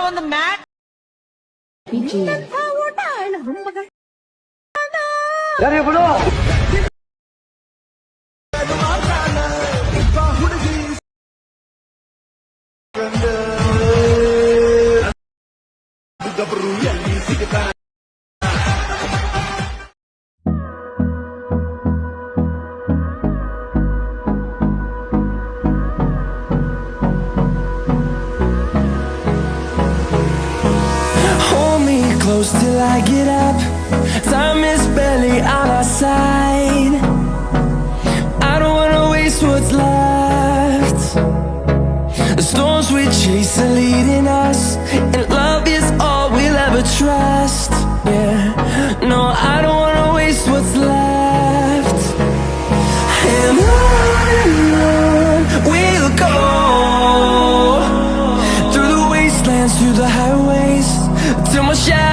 ಒಂದು mat close till I get up. Time is barely on our side. I don't wanna waste what's left. The storms we chase are leading us, and love is all we'll ever trust. Yeah, no, I don't wanna waste what's left. And on we'll go, through the wastelands, through the highways, till my shadow